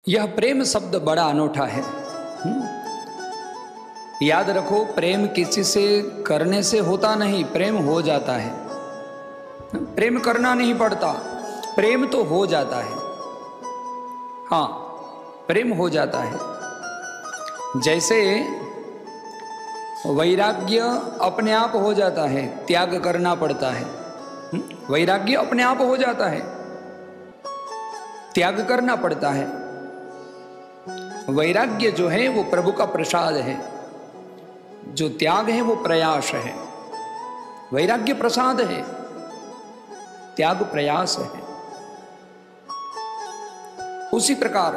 यह प्रेम शब्द बड़ा अनूठा है। याद रखो, प्रेम किसी से करने से होता नहीं, प्रेम हो जाता है। प्रेम करना नहीं पड़ता, प्रेम तो हो जाता है। हाँ, प्रेम हो जाता है। जैसे वैराग्य अपने आप हो जाता है, त्याग करना पड़ता है। वैराग्य अपने आप हो जाता है, त्याग करना पड़ता है। वैराग्य जो है वो प्रभु का प्रसाद है, जो त्याग है वो प्रयास है। वैराग्य प्रसाद है, त्याग प्रयास है। उसी प्रकार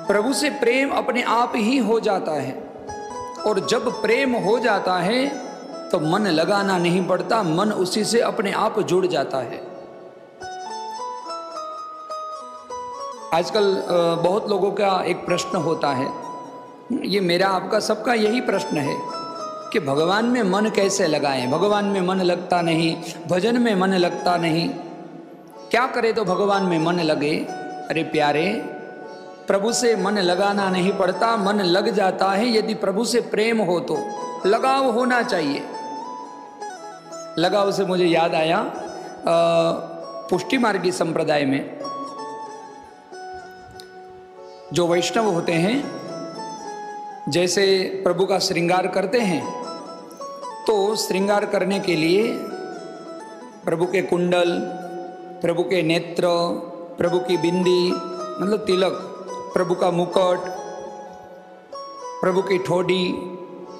प्रभु से प्रेम अपने आप ही हो जाता है, और जब प्रेम हो जाता है तो मन लगाना नहीं पड़ता, मन उसी से अपने आप जुड़ जाता है। आजकल बहुत लोगों का एक प्रश्न होता है, ये मेरा आपका सबका यही प्रश्न है कि भगवान में मन कैसे लगाएं। भगवान में मन लगता नहीं, भजन में मन लगता नहीं, क्या करे तो भगवान में मन लगे। अरे प्यारे, प्रभु से मन लगाना नहीं पड़ता, मन लग जाता है। यदि प्रभु से प्रेम हो तो लगाव होना चाहिए। लगाव से मुझे याद आया, पुष्टि मार्गी संप्रदाय में जो वैष्णव होते हैं, जैसे प्रभु का श्रृंगार करते हैं, तो श्रृंगार करने के लिए प्रभु के कुंडल, प्रभु के नेत्र, प्रभु की बिंदी मतलब तिलक, प्रभु का मुकुट, प्रभु की ठोडी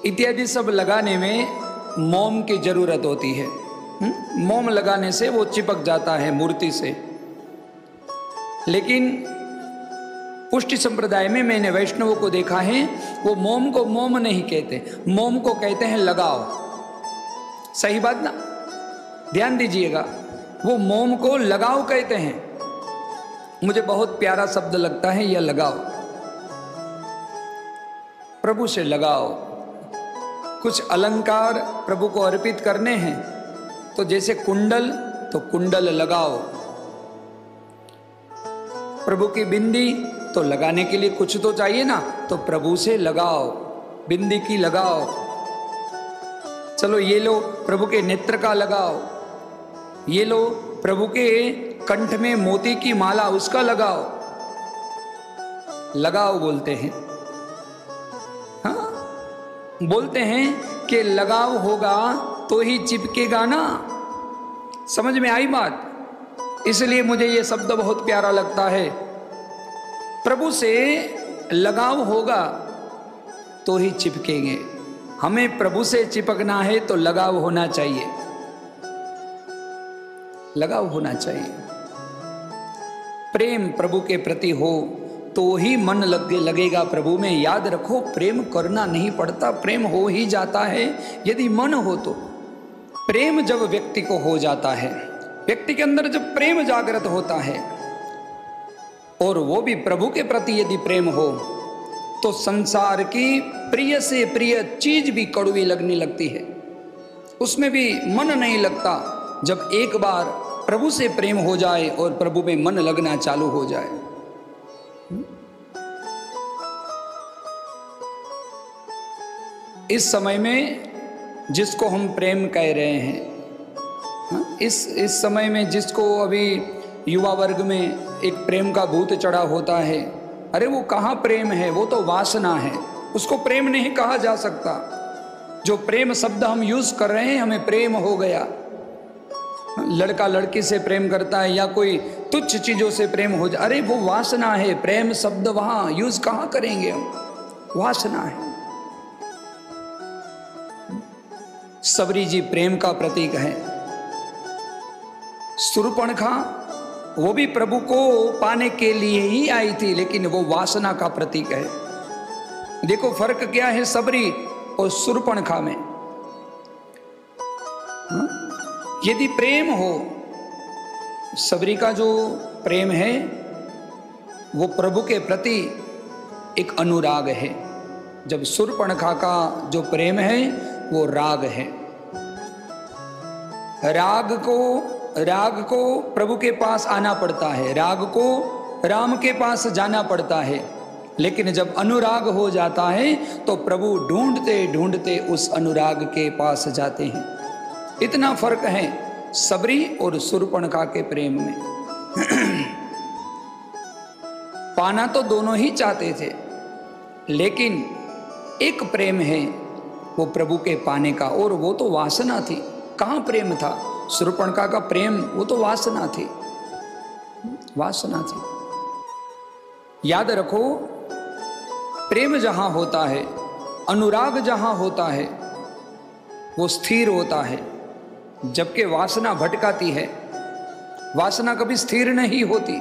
इत्यादि सब लगाने में मोम की जरूरत होती है। मोम लगाने से वो चिपक जाता है मूर्ति से। लेकिन पुष्टि संप्रदाय में मैंने वैष्णवों को देखा है, वो मोम को मोम नहीं कहते, मोम को कहते हैं लगाव। सही बात ना, ध्यान दीजिएगा, वो मोम को लगाव कहते हैं। मुझे बहुत प्यारा शब्द लगता है यह लगाव। प्रभु से लगाओ, कुछ अलंकार प्रभु को अर्पित करने हैं तो जैसे कुंडल, तो कुंडल लगाओ। प्रभु की बिंदी तो लगाने के लिए कुछ तो चाहिए ना, तो प्रभु से लगाओ, बिंदी की लगाओ। चलो ये लो प्रभु के नेत्र का लगाओ, ये लो प्रभु के कंठ में मोती की माला उसका लगाओ। लगाओ बोलते हैं, हाँ बोलते हैं कि लगाव होगा तो ही चिपकेगा ना। समझ में आई बात? इसलिए मुझे ये शब्द बहुत प्यारा लगता है। प्रभु से लगाव होगा तो ही चिपकेंगे। हमें प्रभु से चिपकना है तो लगाव होना चाहिए, लगाव होना चाहिए। प्रेम प्रभु के प्रति हो तो ही मन लगेगा प्रभु में। याद रखो, प्रेम करना नहीं पड़ता, प्रेम हो ही जाता है यदि मन हो तो। प्रेम जब व्यक्ति को हो जाता है, व्यक्ति के अंदर जब प्रेम जागृत होता है, और वो भी प्रभु के प्रति यदि प्रेम हो, तो संसार की प्रिय से प्रिय चीज भी कड़वी लगने लगती है, उसमें भी मन नहीं लगता। जब एक बार प्रभु से प्रेम हो जाए और प्रभु में मन लगना चालू हो जाए। इस समय में जिसको हम प्रेम कह रहे हैं, इस समय में जिसको अभी युवा वर्ग में एक प्रेम का भूत चढ़ा होता है, अरे वो कहाँ प्रेम है, वो तो वासना है, उसको प्रेम नहीं कहा जा सकता। जो प्रेम शब्द हम यूज कर रहे हैं, हमें प्रेम हो गया, लड़का लड़की से प्रेम करता है या कोई तुच्छ चीजों से प्रेम हो जाए, अरे वो वासना है। प्रेम शब्द वहां यूज कहाँ करेंगे हम, वासना है। सबरी जी प्रेम का प्रतीक है। शूर्पणखा वो भी प्रभु को पाने के लिए ही आई थी, लेकिन वो वासना का प्रतीक है। देखो फर्क क्या है सबरी और शूर्पणखा में। यदि प्रेम हो, सबरी का जो प्रेम है वो प्रभु के प्रति एक अनुराग है, जब शूर्पणखा का जो प्रेम है वो राग है। राग को प्रभु के पास आना पड़ता है, राग को राम के पास जाना पड़ता है, लेकिन जब अनुराग हो जाता है तो प्रभु ढूंढते ढूंढते उस अनुराग के पास जाते हैं। इतना फर्क है सबरी और शूर्पणखा के प्रेम में। पाना तो दोनों ही चाहते थे, लेकिन एक प्रेम है वो प्रभु के पाने का, और वो तो वासना थी। कहाँ प्रेम था? शूर्पणखा का प्रेम वो तो वासना थी, वासना थी। याद रखो, प्रेम जहां होता है, अनुराग जहां होता है, वो स्थिर होता है, जबकि वासना भटकाती है। वासना कभी स्थिर नहीं होती,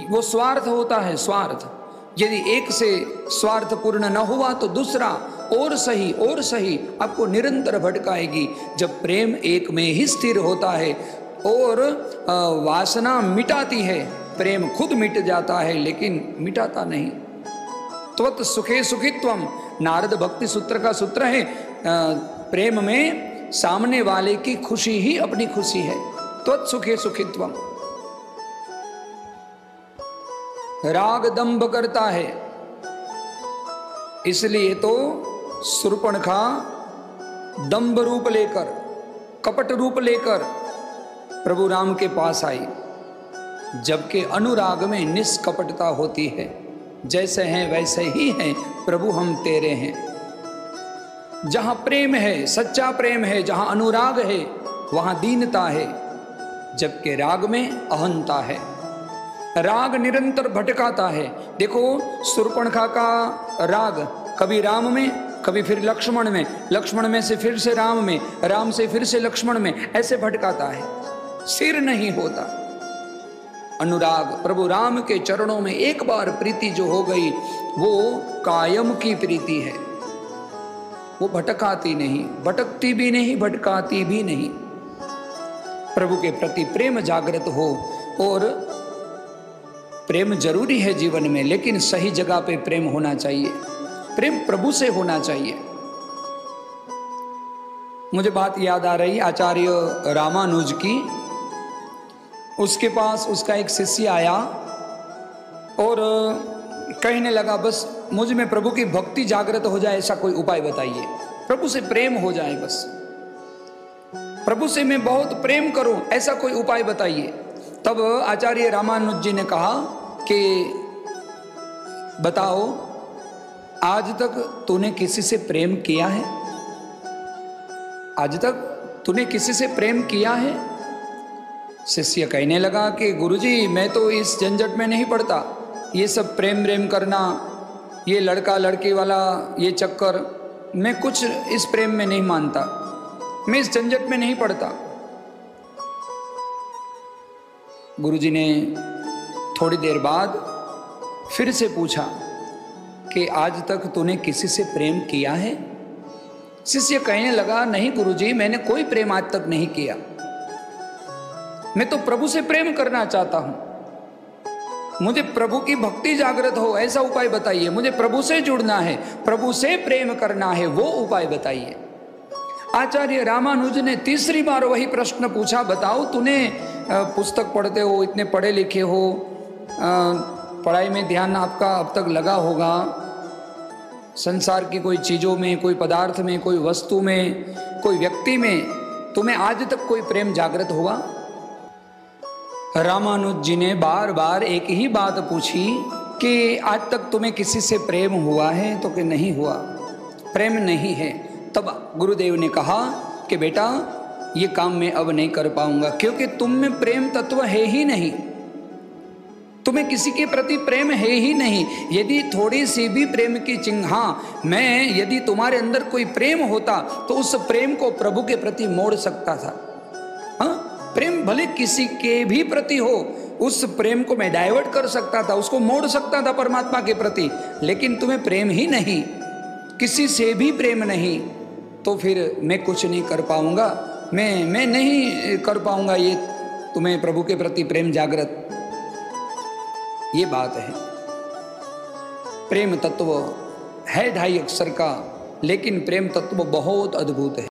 वो स्वार्थ होता है, स्वार्थ। यदि एक से स्वार्थ पूर्ण न हुआ तो दूसरा और सही और सही आपको निरंतर भटकाएगी। जब प्रेम एक में ही स्थिर होता है और वासना मिटाती है, प्रेम खुद मिट जाता है लेकिन मिटाता नहीं। त्वत् सुखे सुखित्वम, नारद भक्ति सूत्र का सूत्र है। प्रेम में सामने वाले की खुशी ही अपनी खुशी है। त्वत् सुखे सुखित्वम। राग दंभ करता है, इसलिए तो शूर्पणखा दंभ रूप लेकर, कपट रूप लेकर प्रभु राम के पास आई, जबकि अनुराग में निष्कपटता होती है। जैसे हैं वैसे ही हैं प्रभु, हम तेरे हैं। जहां प्रेम है, सच्चा प्रेम है, जहां अनुराग है, वहां दीनता है, जबकि राग में अहंता है। राग निरंतर भटकाता है। देखो, शूर्पणखा का राग कभी राम में, कभी फिर लक्ष्मण में, लक्ष्मण में से फिर से राम में, राम से फिर से लक्ष्मण में, ऐसे भटकाता है, सिर नहीं होता। अनुराग प्रभु राम के चरणों में एक बार प्रीति जो हो गई, वो कायम की प्रीति है, वो भटकाती नहीं, भटकती भी नहीं, भटकाती भी नहीं। प्रभु के प्रति प्रेम जागृत हो, और प्रेम जरूरी है जीवन में, लेकिन सही जगह पे प्रेम होना चाहिए। प्रेम प्रभु से होना चाहिए। मुझे बात याद आ रही आचार्य रामानुज की। उसके पास उसका एक शिष्य आया और कहने लगा, बस मुझ में प्रभु की भक्ति जागृत हो जाए, ऐसा कोई उपाय बताइए, प्रभु से प्रेम हो जाए, बस प्रभु से मैं बहुत प्रेम करूं, ऐसा कोई उपाय बताइए। तब आचार्य रामानुज जी ने कहा कि बताओ, आज तक तूने किसी से प्रेम किया है? आज तक तूने किसी से प्रेम किया है? शिष्य कहने लगा कि गुरुजी, मैं तो इस झंझट में नहीं पड़ता, ये सब प्रेम प्रेम करना, ये लड़का लड़की वाला ये चक्कर, मैं कुछ इस प्रेम में नहीं मानता, मैं इस झंझट में नहीं पड़ता। गुरुजी ने थोड़ी देर बाद फिर से पूछा कि आज तक तूने किसी से प्रेम किया है? शिष्य कहने लगा, नहीं गुरुजी, मैंने कोई प्रेम आज तक नहीं किया, मैं तो प्रभु से प्रेम करना चाहता हूं, मुझे प्रभु की भक्ति जागृत हो, ऐसा उपाय बताइए, मुझे प्रभु से जुड़ना है, प्रभु से प्रेम करना है, वो उपाय बताइए। आचार्य रामानुज ने तीसरी बार वही प्रश्न पूछा, बताओ, तूने पुस्तक पढ़ते हो, इतने पढ़े लिखे हो, पढ़ाई में ध्यान आपका अब तक लगा होगा, संसार की कोई चीज़ों में, कोई पदार्थ में, कोई वस्तु में, कोई व्यक्ति में तुम्हें आज तक कोई प्रेम जागृत हुआ? रामानुज जी ने बार बार एक ही बात पूछी कि आज तक तुम्हें किसी से प्रेम हुआ है? तो कि नहीं हुआ, प्रेम नहीं है। तब गुरुदेव ने कहा कि बेटा, ये काम मैं अब नहीं कर पाऊंगा, क्योंकि तुम में प्रेम तत्व है ही नहीं, तुम्हें किसी के प्रति प्रेम है ही नहीं। यदि थोड़ी सी भी प्रेम की चिन्हा, मैं यदि तुम्हारे अंदर कोई प्रेम होता तो उस प्रेम को प्रभु के प्रति मोड़ सकता था। हाँ, प्रेम भले किसी के भी प्रति हो, उस प्रेम को मैं डाइवर्ट कर सकता था, उसको मोड़ सकता था परमात्मा के प्रति, लेकिन तुम्हें प्रेम ही नहीं, किसी से भी प्रेम नहीं, तो फिर मैं कुछ नहीं कर पाऊंगा, मैं नहीं कर पाऊंगा ये तुम्हें प्रभु के प्रति प्रेम जागृत। ये बात है। प्रेम तत्व है 2.5 अक्षर का, लेकिन प्रेम तत्व बहुत अद्भुत है।